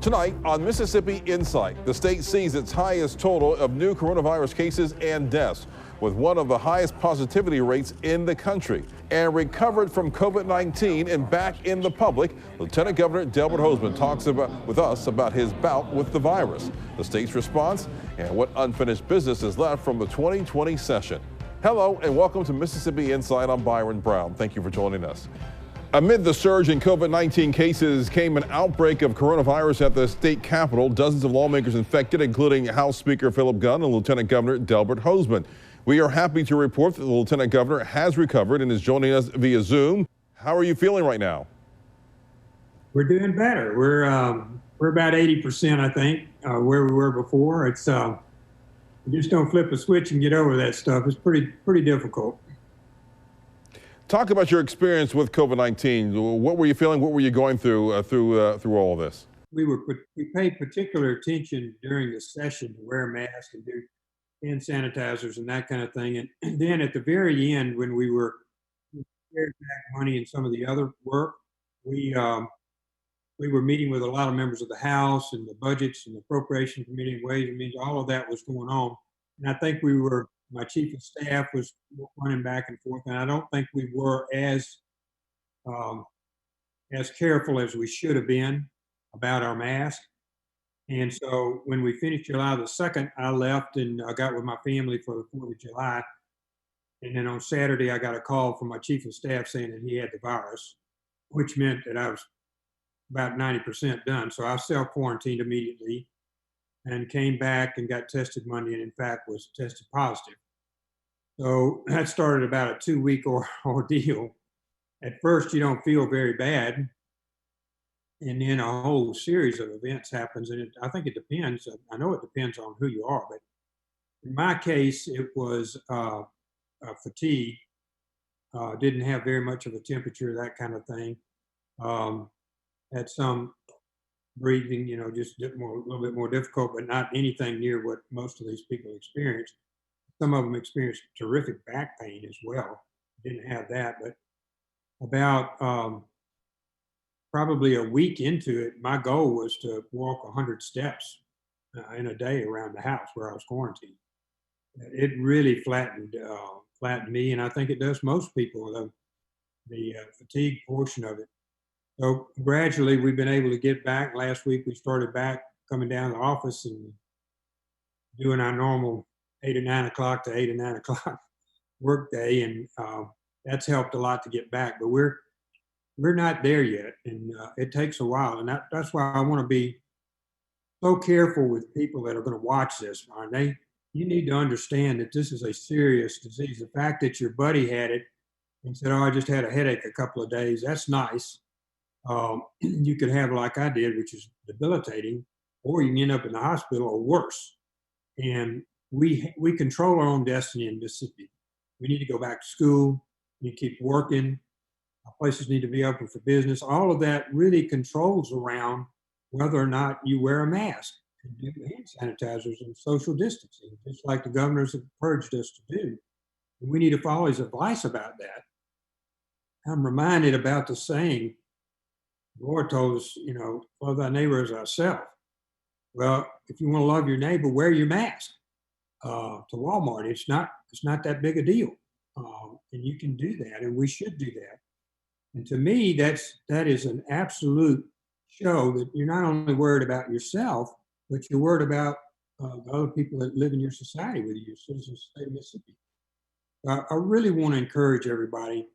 Tonight on Mississippi Insight, the state sees its highest total of new coronavirus cases and deaths, with one of the highest positivity rates in the country. And recovered from COVID-19 and back in the public, Lieutenant Governor Delbert Hosemann talks with us about his bout with the virus, the state's response, and what unfinished business is left from the 2020 session. Hello and welcome to Mississippi Insight. I'm Byron Brown. Thank you for joining us. Amid the surge in COVID-19 cases came an outbreak of coronavirus at the state capitol. Dozens of lawmakers infected, including House Speaker Philip Gunn and Lieutenant Governor Delbert Hosemann. We are happy to report that the Lieutenant Governor has recovered and is joining us via Zoom. How are you feeling right now? We're doing better. We're about 80%, I think, where we were before. It's you just don't flip a switch and get over that stuff. It's pretty difficult. Talk about your experience with COVID-19. What were you feeling? What were you going through through all of this? We paid particular attention during the session to wear masks and do hand sanitizers and that kind of thing. And then at the very end, when we were sharing back money and some of the other work, we were meeting with a lot of members of the House and the budgets and the appropriation committee and ways and means. All of that was going on, and I think my chief of staff was running back and forth, and I don't think we were as careful as we should have been about our mask. And so when we finished July the 2nd, I left and I got with my family for the 4th of July. And then on Saturday, I got a call from my chief of staff saying that he had the virus, which meant that I was about 90% done. So I self-quarantined immediately and came back and got tested Monday, and in fact was tested positive. So that started about a 2-week ordeal. At first, you don't feel very bad, and then a whole series of events happens, and I think it depends. I know it depends on who you are, but in my case, it was fatigue. Didn't have very much of a temperature, that kind of thing. Had some breathing, just a little bit more difficult, but not anything near what most of these people experience. Some of them experienced terrific back pain as well. Didn't have that, but about probably a week into it, my goal was to walk 100 steps in a day around the house where I was quarantined. It really flattened me, and I think it does most people, the fatigue portion of it. So gradually, we've been able to get back. Last week, we started back coming down to the office and doing our normal 8 or 9 o'clock to 8 or 9 o'clock work day, and that's helped a lot to get back. But we're not there yet, and it takes a while, and that's why I want to be so careful with people that are going to watch this. You need to understand that this is a serious disease. The fact that your buddy had it and said, "Oh, I just had a headache a couple of days," that's nice. You could have, like I did, which is debilitating, or you can end up in the hospital or worse. And we control our own destiny in Mississippi. We need to go back to school. We need to keep working. Our places need to be open for business. All of that really controls around whether or not you wear a mask and do hand sanitizers and social distancing, just like the governors have urged us to do. And we need to follow his advice about that. I'm reminded about the saying, the Lord told us, love thy neighbor as thyself. Well, if you want to love your neighbor, wear your mask. To Walmart, it's not that big a deal, and you can do that, and we should do that. And to me, that is an absolute show that you're not only worried about yourself, but you're worried about the other people that live in your society with you, your citizens of the state of Mississippi. I really want to encourage everybody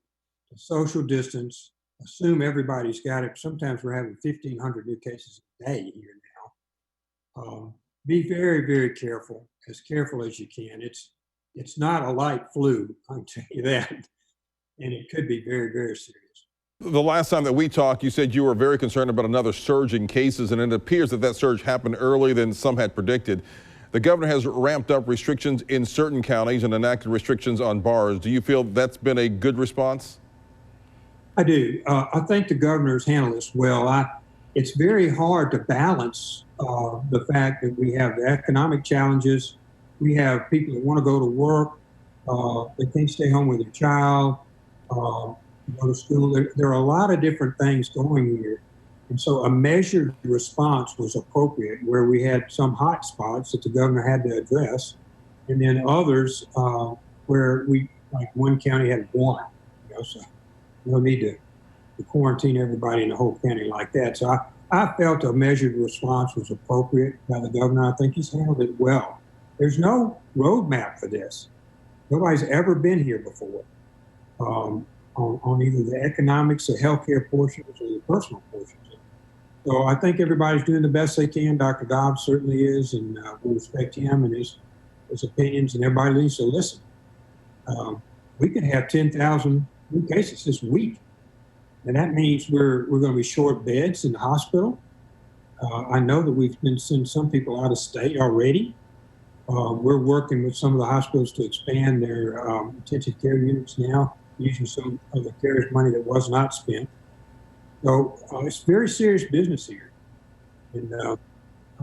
to social distance. Assume everybody's got it. Sometimes we're having 1,500 new cases a day here now. Be very, very careful as you can. It's not a light flu, I can tell you that, and it could be very, very serious. The last time that we talked, you said you were very concerned about another surge in cases, and it appears that surge happened earlier than some had predicted. The governor has ramped up restrictions in certain counties and enacted restrictions on bars. Do you feel that's been a good response? I do. I think the governor's handled this well. It's very hard to balance the fact that we have the economic challenges. We have people that want to go to work. They can't stay home with their child, go to school. There are a lot of different things going here. And so a measured response was appropriate, where we had some hot spots that the governor had to address, and then others where we, like one county had one, so no need to quarantine everybody in the whole county like that. So I felt a measured response was appropriate by the governor. I think he's handled it well. There's no roadmap for this. Nobody's ever been here before on either the economics, the healthcare portions, or the personal portions. So I think everybody's doing the best they can. Dr. Dobbs certainly is, and we respect him and his opinions, and everybody needs to listen. We could have 10,000 new cases this week, and that means we're going to be short beds in the hospital. I know that we've been sending some people out of state already. We're working with some of the hospitals to expand their intensive care units now, using some of the CARES money that was not spent. So it's very serious business here. And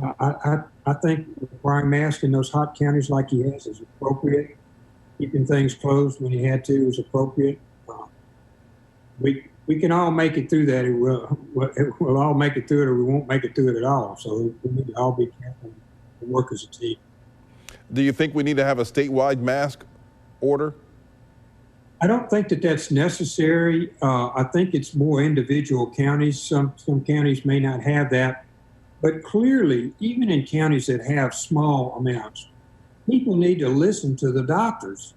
I think requiring masks in those hot counties like he has is appropriate. Keeping things closed when he had to is appropriate. We can all make it through that. We'll all make it through it, or we won't make it through it at all. So we need to all be careful and work as a team. Do you think we need to have a statewide mask order? I don't think that that's necessary. I think it's more individual counties. Some counties may not have that. But clearly, even in counties that have small amounts, people need to listen to the doctors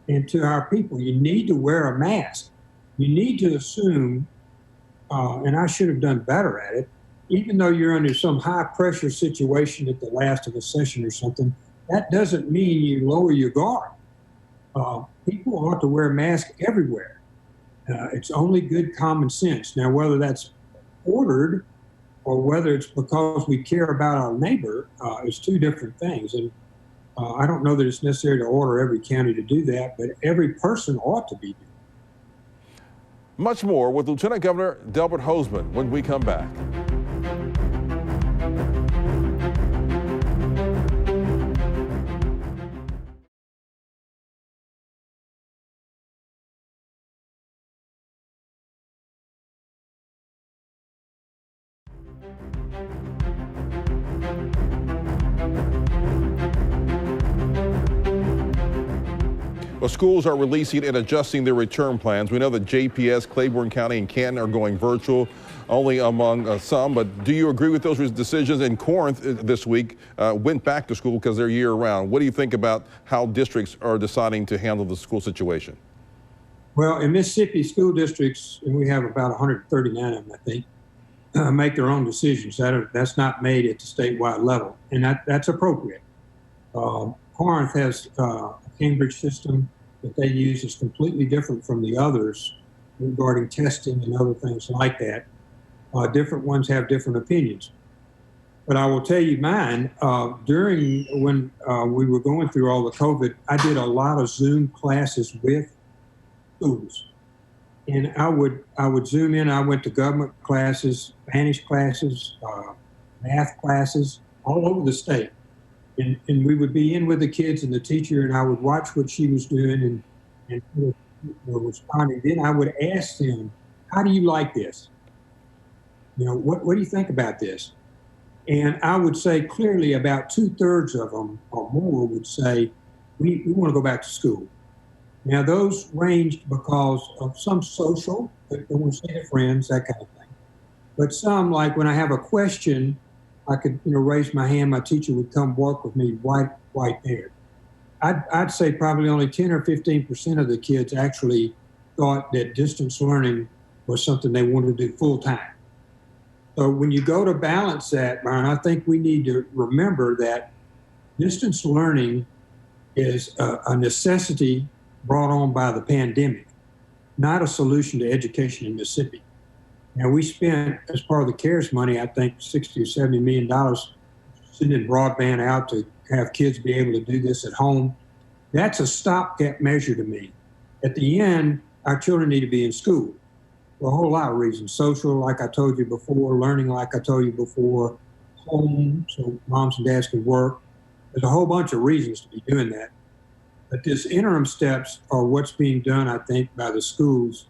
and to our people. You need to wear a mask. You need to assume, and I should have done better at it, even though you're under some high pressure situation at the last of a session or something, that doesn't mean you lower your guard. People ought to wear a mask everywhere. It's only good common sense. Now, whether that's ordered or whether it's because we care about our neighbor is two different things. And I don't know that it's necessary to order every county to do that, but every person ought to be doing it. Much more with Lieutenant Governor Delbert Hosemann when we come back. Well, schools are releasing and adjusting their return plans. We know that JPS, Claiborne County, and Canton are going virtual, only among some. But do you agree with those decisions? And Corinth this week went back to school because they're year-round. What do you think about how districts are deciding to handle the school situation? Well, in Mississippi, school districts, and we have about 139 of them, I think, make their own decisions. That's not made at the statewide level, and that's appropriate. Corinth has a Cambridge system that they use is completely different from the others regarding testing and other things like that. Different ones have different opinions. But I will tell you mine, during when we were going through all the COVID, I did a lot of Zoom classes with schools. And I would Zoom in. I went to government classes, Spanish classes, math classes, all over the state. And we would be in with the kids and the teacher, and I would watch what she was doing and responding. Then I would ask them, how do you like this? What do you think about this? And I would say clearly about 2/3 of them or more would say, we want to go back to school. Now, those ranged because of some social, they want to see their friends, that kind of thing. But some, like when I have a question, I could raise my hand, my teacher would come work with me right there. I'd say probably only 10 or 15% of the kids actually thought that distance learning was something they wanted to do full time. So when you go to balance that, Byron, I think we need to remember that distance learning is a necessity brought on by the pandemic, not a solution to education in Mississippi. Now, we spent, as part of the CARES money, I think $60 or $70 million sending broadband out to have kids be able to do this at home. That's a stopgap measure to me. At the end, our children need to be in school for a whole lot of reasons. Social, like I told you before, learning, like I told you before, home, so moms and dads can work. There's a whole bunch of reasons to be doing that. But this interim steps are what's being done, I think, by the schools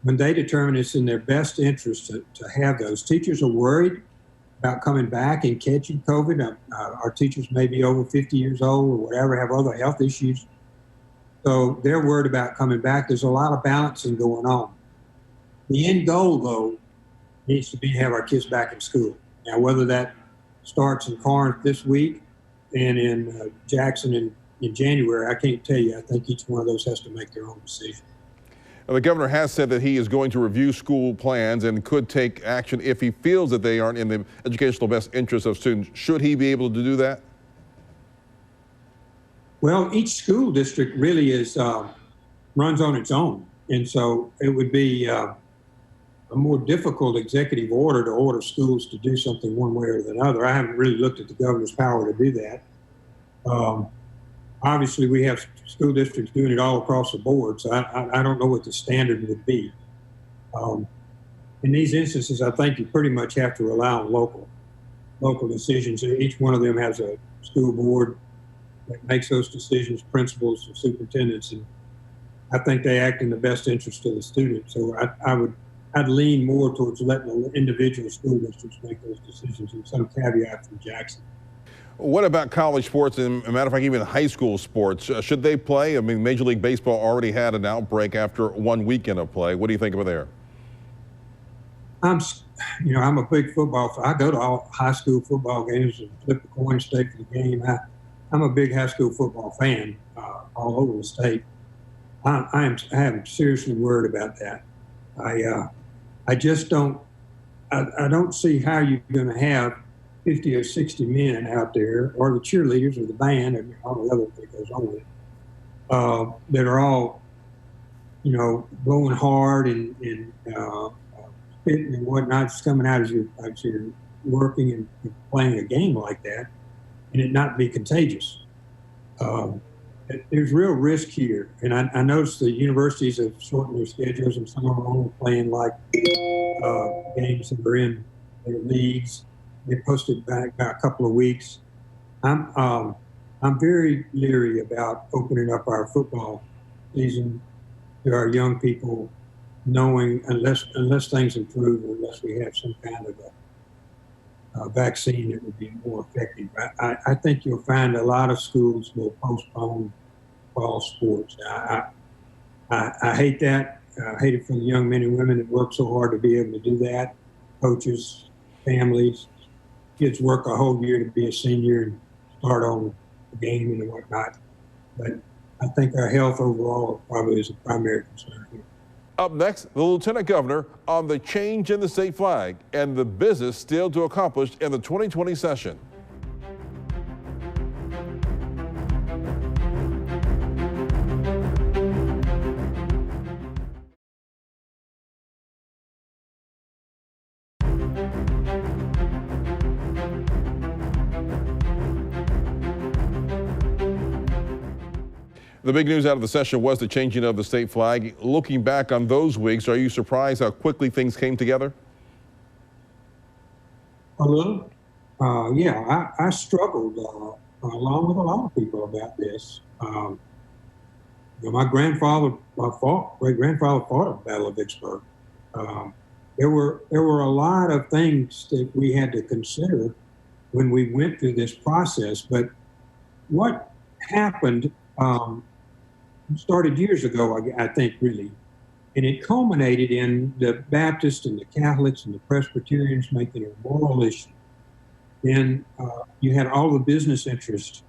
when they determine it's in their best interest to have those. Teachers are worried about coming back and catching COVID. Our teachers may be over 50 years old or whatever, have other health issues. So they're worried about coming back. There's a lot of balancing going on. The end goal, though, needs to be to have our kids back in school. Now, whether that starts in Corinth this week and in Jackson in January, I can't tell you. I think each one of those has to make their own decision. Now, the governor has said that he is going to review school plans and could take action if he feels that they aren't in the educational best interest of students. Should he be able to do that? Well, each school district really runs on its own. And so it would be a more difficult executive order to order schools to do something one way or the other. I haven't really looked at the governor's power to do that. Obviously, we have school districts doing it all across the board, so I don't know what the standard would be. In these instances, I think you pretty much have to rely on local decisions. Each one of them has a school board that makes those decisions, principals and superintendents, and I think they act in the best interest of the student. So I'd lean more towards letting the individual school districts make those decisions, and some caveat from Jackson. What about college sports and, as a matter of fact, even high school sports? Should they play? I mean, Major League Baseball already had an outbreak after one weekend of play. What do you think about there? I'm a big football fan. I go to all high school football games and flip the coin, stay for the game. I'm a big high school football fan all over the state. I am seriously worried about that. I just don't. I don't see how you're going to have 50 or 60 men out there, or the cheerleaders, or the band, and all the other thing that goes on with it, that are all, blowing hard and spitting and whatnot, just coming out as you're working and playing a game like that, and it not be contagious. There's real risk here, and I noticed the universities have shortened their schedules, and some of them are only playing like games that are in their leagues. They posted back about a couple of weeks. I'm very leery about opening up our football season to our young people, knowing unless things improve, unless we have some kind of a vaccine that would be more effective. I think you'll find a lot of schools will postpone fall sports. I hate that. I hate it for the young men and women that work so hard to be able to do that. Coaches, families, kids work a whole year to be a senior and start on the game and whatnot. But I think our health overall probably is a primary concern here. Up next, the Lieutenant Governor on the change in the state flag and the business still to accomplish in the 2020 session. The big news out of the session was the changing of the state flag. Looking back on those weeks, are you surprised how quickly things came together? A little. Yeah, I struggled along with a lot of people about this. My great grandfather fought at the Battle of Vicksburg. There were a lot of things that we had to consider when we went through this process. But what happened started years ago, I think, really. And it culminated in the Baptists and the Catholics and the Presbyterians making it a moral issue. Then you had all the business interests.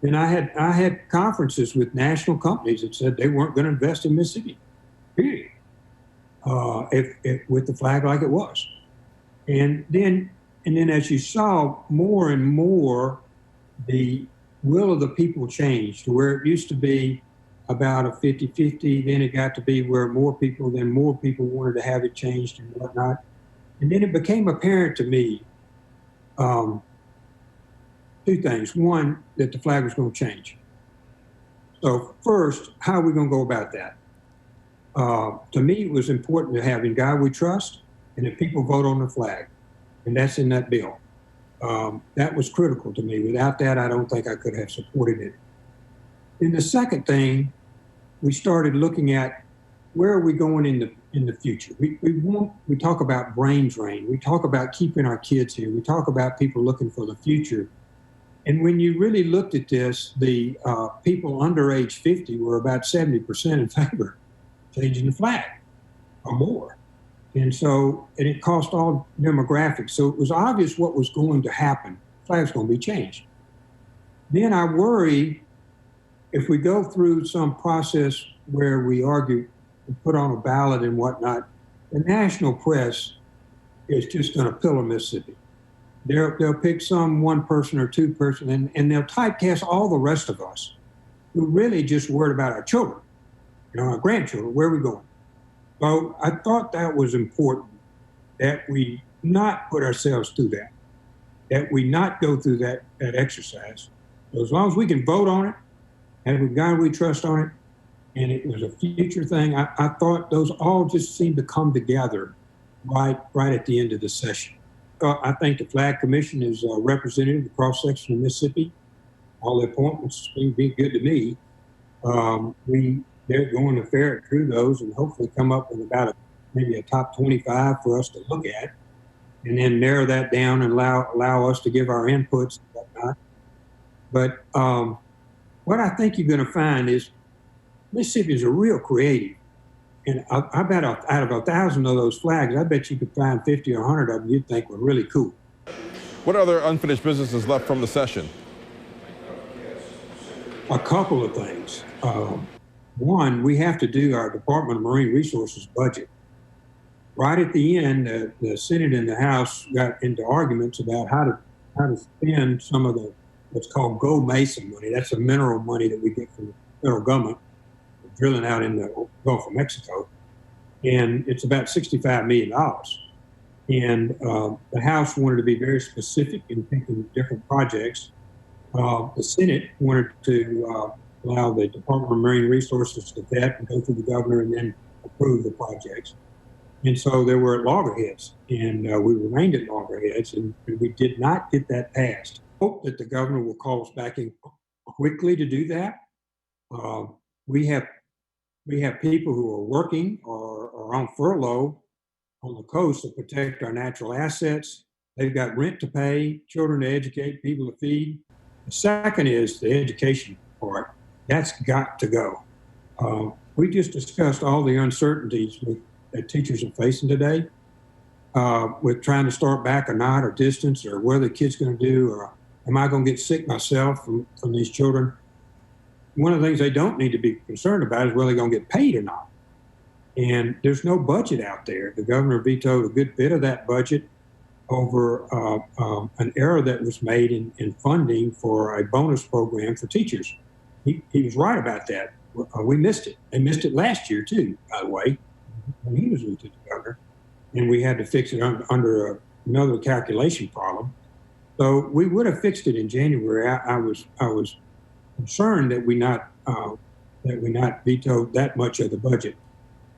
Then I had conferences with national companies that said they weren't going to invest in Mississippi, period, if with the flag like it was. And then as you saw more and more, the will of the people changed to where it used to be about a 50-50. Then it got to be where more people wanted to have it changed and whatnot. And then it became apparent to me two things. One, that the flag was going to change. So first, how are we going to go about that? To me, it was important to have in God we trust and that people vote on the flag. And that's in that bill. That was critical to me. Without that, I don't think I could have supported it. And the second thing, we started looking at where are we going in in the future. We talk about brain drain. We talk about keeping our kids here. We talk about people looking for the future. And when you really looked at this, the people under age 50 were about 70% in favor of changing the flag or more. And it cost all demographics. So it was obvious what was going to happen. The flag's going to be changed. Then I worry if we go through some process where we argue and put on a ballot and whatnot, the national press is just going to pillow Mississippi. They'll pick some one person or two person, and they'll typecast all the rest of us who really just worried about our children, our grandchildren, where are we going? So I thought that was important, that we not put ourselves through that we not go through that exercise. So as long as we can vote on it, and with God we trust on it, and it was a future thing, I thought those all just seemed to come together right at the end of the session. I think the Flag Commission is representative of the cross-section of Mississippi. All the appointments seem to be good to me. They're going to ferret through those and hopefully come up with about maybe a top 25 for us to look at, and then narrow that down and allow us to give our inputs and whatnot. But what I think you're going to find is Mississippians are real creative. And I bet out of 1,000 of those flags, I bet you could find 50 or 100 of them you'd think were really cool. What other unfinished business is left from the session? A couple of things. One, we have to do our Department of Marine Resources budget. Right at the end, the Senate and the House got into arguments about how to spend some of the what's called gold mason money. That's the mineral money that we get from the federal government drilling out in the Gulf of Mexico. And it's about $65 million. And the House wanted to be very specific in picking different projects. The Senate wanted to allow the Department of Marine Resources to vet and go through the governor and then approve the projects. And so there were loggerheads, and we remained at loggerheads, and we did not get that passed. Hope that the governor will call us back in quickly to do that. We have people who are working or are on furlough on the coast to protect our natural assets. They've got rent to pay, children to educate, people to feed. The second is the education part. That's got to go. We just discussed all the uncertainties that teachers are facing today with trying to start back or not, or distance, or what are the kids going to do, or am I going to get sick myself from these children? One of the things they don't need to be concerned about is whether they're going to get paid or not. And there's no budget out there. The governor vetoed a good bit of that budget over an error that was made in funding for a bonus program for teachers. He was right about that. We missed it. They missed it last year too, by the way, when he was lieutenant governor, and we had to fix it under another calculation problem. So we would have fixed it in January. I was concerned that we not vetoed that much of the budget.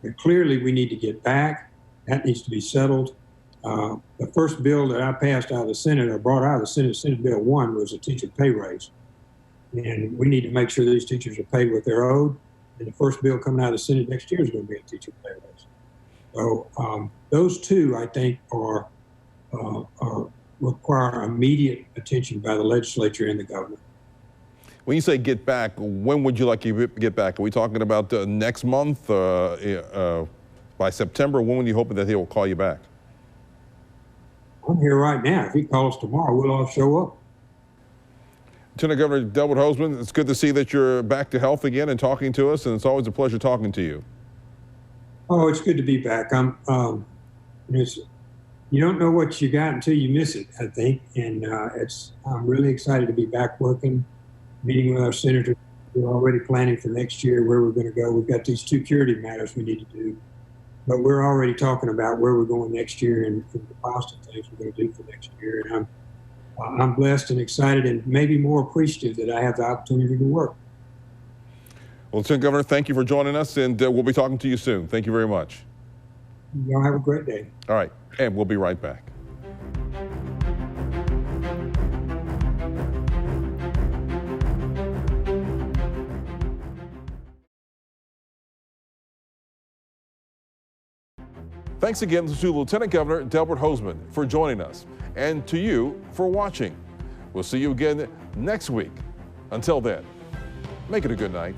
But clearly we need to get back. That needs to be settled. The first bill that I passed out of the Senate, or brought out of the Senate, Senate Bill 1, was a teacher pay raise. And we need to make sure these teachers are paid what they're owed. And the first bill coming out of the Senate next year is going to be a teacher pay raise. So those two, I think, require immediate attention by the legislature and the governor. When you say get back, when would you like to get back? Are we talking about next month, by September? When would you hope that he will call you back? I'm here right now. If he calls tomorrow, we'll all show up. Lieutenant Governor Delbert Hosemann, it's good to see that you're back to health again and talking to us, and it's always a pleasure talking to you. Oh, it's good to be back. You don't know what you got until you miss it, I think. And I'm really excited to be back working, meeting with our senators. We're already planning for next year where we're going to go. We've got these two curative matters we need to do, but we're already talking about where we're going next year and the positive things we're going to do for next year. And I'm blessed and excited and maybe more appreciative that I have the opportunity to work. Well, Lieutenant Governor, thank you for joining us, and we'll be talking to you soon. Thank you very much. Y'all have a great day. All right, and we'll be right back. Thanks again to Lieutenant Governor Delbert Hosemann for joining us, and to you for watching. We'll see you again next week. Until then, make it a good night.